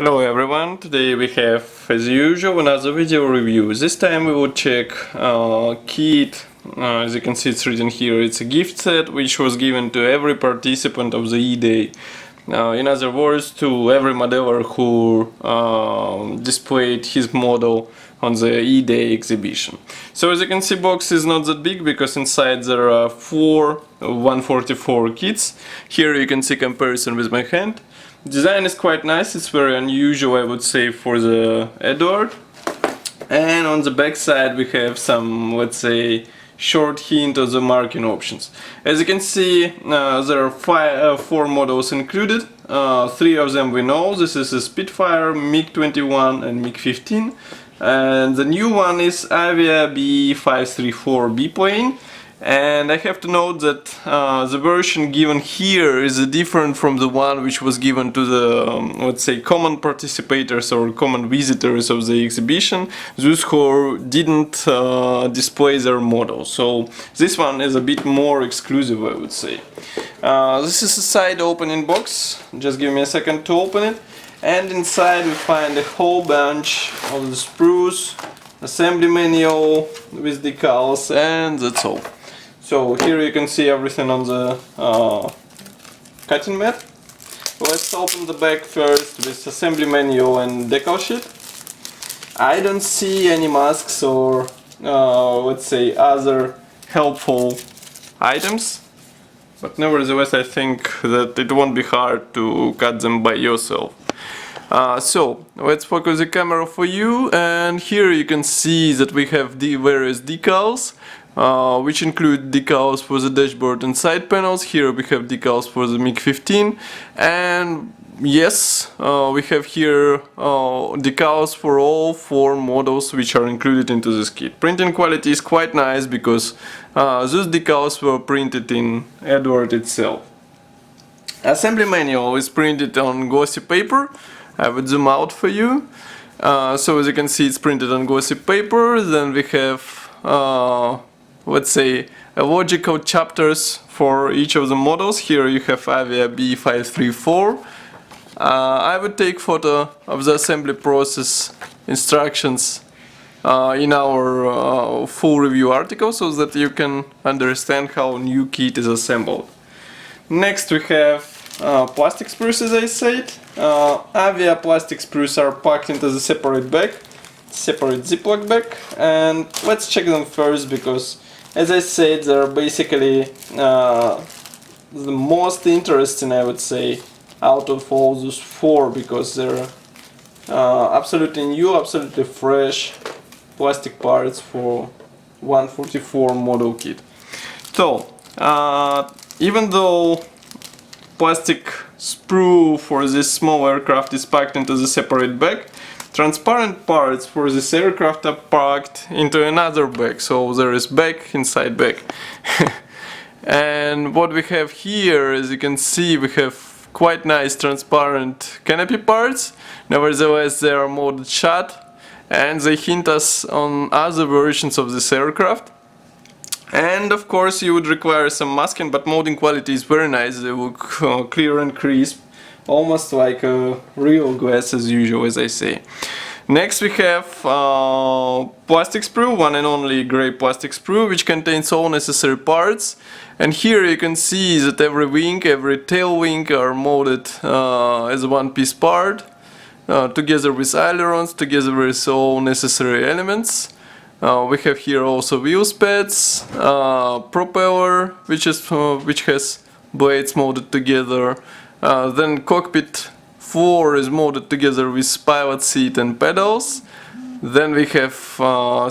Hello everyone, today we have as usual another video review. This time we will check kit. As you can see, it's written here, it's a gift set which was given to every participant of the E-Day. In other words, to every modeler who displayed his model on the E-Day exhibition. So as you can see, box is not that big because inside there are 4 144 kits. Here you can see comparison with my hand. Design is quite nice, it's very unusual, I would say, for the Eduard. And on the back side we have some, let's say, short hint of the marking options. As you can see, there are 4 models included. 3 of them we know. This is a Spitfire, MiG-21 and MiG-15. And the new one is Avia B534 biplane. And I have to note that the version given here is different from the one which was given to the, let's say, common participators or common visitors of the exhibition, those who didn't display their model. So this one is a bit more exclusive, I would say. This is a side opening box, just give me a second to open it. And inside we find a whole bunch of the sprues, assembly manual with decals, and that's all. So here you can see everything on the cutting mat. Let's open the back first with assembly manual and decal sheet. I don't see any masks or let's say other helpful items, but nevertheless I think that it won't be hard to cut them by yourself. So let's focus the camera for you, and here you can see that we have the various decals. Which include decals for the dashboard and side panels. Here we have decals for the MiG-15, and yes, we have here decals for all 4 models which are included into this kit. Printing quality is quite nice because those decals were printed in Eduard itself. Assembly manual is printed on glossy paper. I would zoom out for you. So as you can see, it's printed on glossy paper. Then we have let's say logical chapters for each of the models. Here you have Avia B534. I would take photo of the assembly process instructions in our full review article so that you can understand how new kit is assembled. Next we have plastic sprues, as I said. Avia plastic sprues are packed into the separate bag, separate Ziploc bag, and let's check them first because, as I said, they're basically the most interesting, I would say, out of all those 4 because they're absolutely new, absolutely fresh plastic parts for 144 model kit. So, even though plastic sprue for this small aircraft is packed into the separate bag, transparent parts for this aircraft are packed into another bag, so there is bag inside bag. And what we have here, as you can see, we have quite nice transparent canopy parts. Nevertheless, they are molded shut, and they hint us on other versions of this aircraft. And of course you would require some masking, but molding quality is very nice. They look clear and crisp, almost like a real glass as usual, as I say. Next we have plastic sprue, one and only grey plastic sprue, which contains all necessary parts. And here you can see that every wing, every tail wing are molded as a one-piece part, together with ailerons, together with all necessary elements. We have here also wheel pads, propeller, which has blades molded together. Then cockpit floor is molded together with pilot seat and pedals. Then we have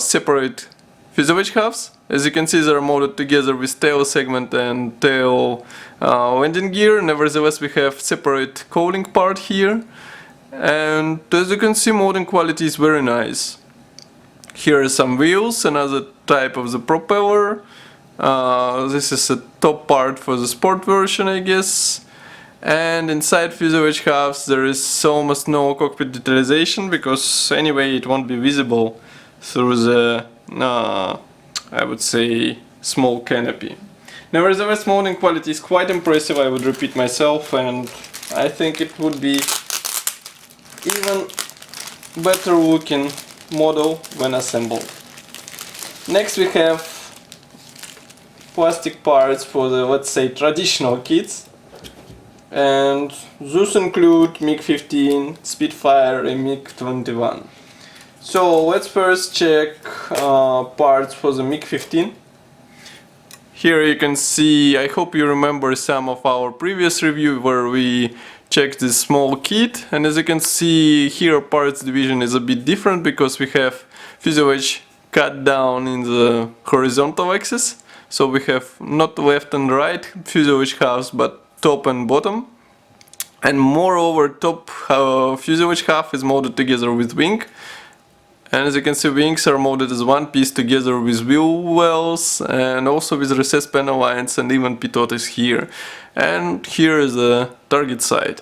separate fuselage halves. As you can see, they are molded together with tail segment and tail landing gear. Nevertheless, we have separate cowling part here. And as you can see, molding quality is very nice. Here are some wheels, another type of the propeller. This is a top part for the sport version, I guess. And inside fuselage halves there is almost no cockpit detalization because anyway it won't be visible through the, I would say, small canopy. Nevertheless, molding quality is quite impressive, I would repeat myself, and I think it would be even better looking model when assembled. Next we have plastic parts for the, let's say, traditional kits, and those include MiG-15, Spitfire and MiG-21. So let's first check parts for the MiG-15. Here you can see, I hope you remember some of our previous review where we checked this small kit, and as you can see here parts division is a bit different because we have fuselage cut down in the horizontal axis, so we have not left and right fuselage halves but top and bottom, and moreover top fuselage half is molded together with wing. And as you can see, wings are molded as one piece together with wheel wells and also with recessed panel lines, and even pitot is here. And here is the target side.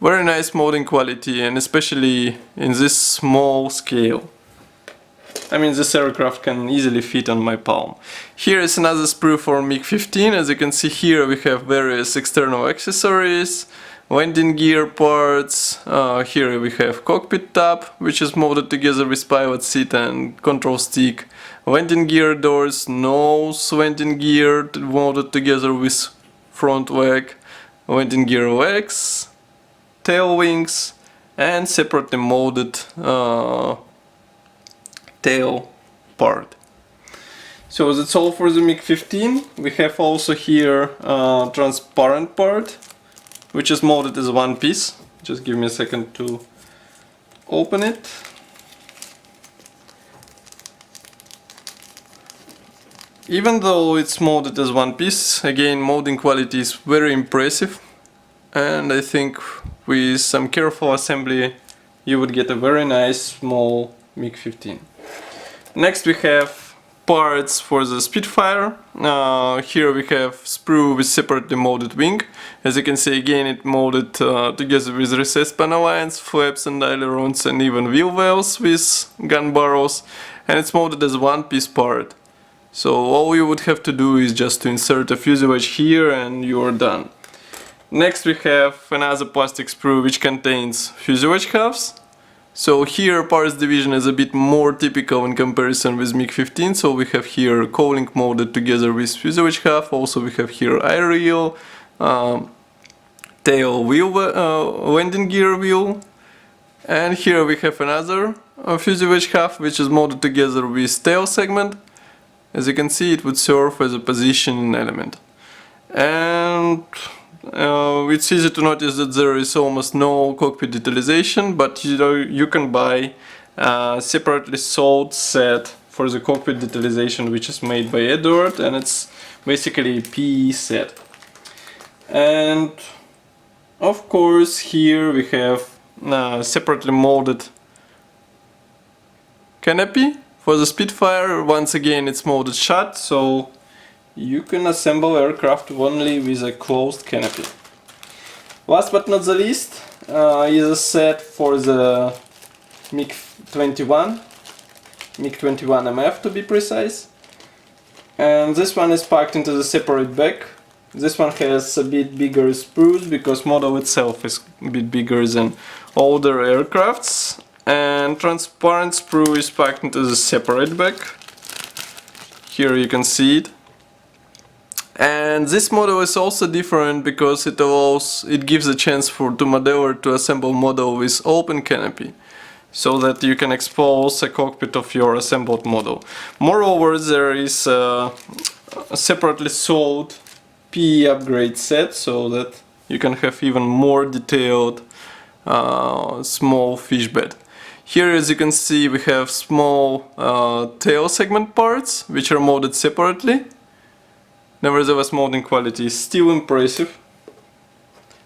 Very nice molding quality, and especially in this small scale. I mean, this aircraft can easily fit on my palm. Here is another sprue for MiG-15. As you can see here we have various external accessories, landing gear parts. Here we have cockpit top, which is molded together with pilot seat and control stick. Landing gear doors, nose landing gear molded together with front leg, landing gear legs, tail wings, and separately molded tail part. So that's all for the MiG-15. We have also here transparent part, which is molded as one piece. Just give me a second to open it. Even though it's molded as one piece, again, molding quality is very impressive, and I think with some careful assembly you would get a very nice small MiG-15. Next we have parts for the Spitfire. Here we have sprue with separately molded wing. As you can see, again, it molded together with recessed panel lines, flaps and ailerons, and even wheel wells with gun barrels, and it's molded as one piece part. So all you would have to do is just to insert a fuselage here and you are done. Next we have another plastic sprue which contains fuselage halves. So here parts division is a bit more typical in comparison with MiG-15, so we have here cowling molded together with fuselage half, also we have here eye reel, tail wheel, landing gear wheel, and here we have another fuselage half which is molded together with tail segment. As you can see, it would serve as a positioning element. And it's easy to notice that there is almost no cockpit detalization, but you can buy a separately sold set for the cockpit detalization, which is made by Eduard, and it's basically a PE set. And of course here we have separately molded canopy for the Spitfire. Once again it's molded shut, so you can assemble aircraft only with a closed canopy. Last but not the least is a set for the MiG-21, MiG-21MF to be precise. And this one is packed into the separate bag. This one has a bit bigger sprues because model itself is a bit bigger than older aircrafts. And transparent sprue is packed into the separate bag. Here you can see it. And this model is also different because it gives a chance to modeler to assemble model with open canopy, so that you can expose a cockpit of your assembled model. Moreover, there is a separately sold PE upgrade set, so that you can have even more detailed small fish bed. Here, as you can see, we have small tail segment parts which are molded separately. Nevertheless, molding quality is still impressive,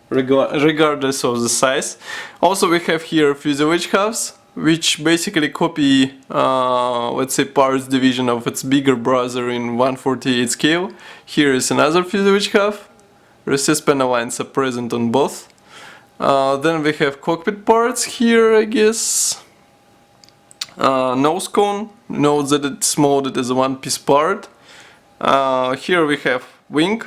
regardless of the size. Also, we have here fuselage halves, which basically copy, let's say, parts division of its bigger brother in 1/48 scale. Here is another fuselage half. Recessed panel lines are present on both. Then we have cockpit parts here, I guess. Nose cone. Note that it's molded as a one-piece part. Here we have wing.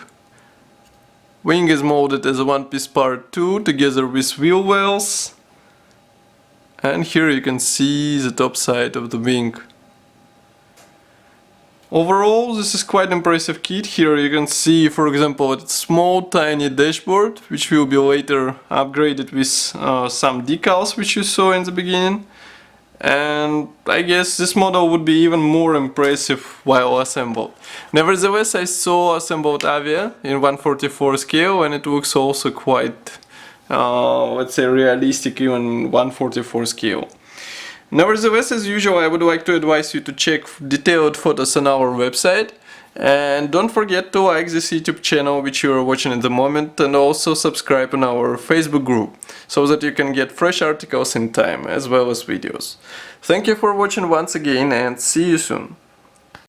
Wing is molded as a one-piece part too, together with wheel wells. and here you can see the top side of the wing. Overall, this is quite impressive kit. Here you can see, for example, a small tiny dashboard, which will be later upgraded with some decals, which you saw in the beginning. And I guess this model would be even more impressive while assembled. Nevertheless, I saw assembled Avia in 1/44 scale, and it looks also quite, let's say, realistic even 1/44 scale. Nevertheless, as usual, I would like to advise you to check detailed photos on our website, and don't forget to like this YouTube channel which you are watching at the moment, and also subscribe on our Facebook group so that you can get fresh articles in time as well as videos. Thank you for watching once again, and see you soon.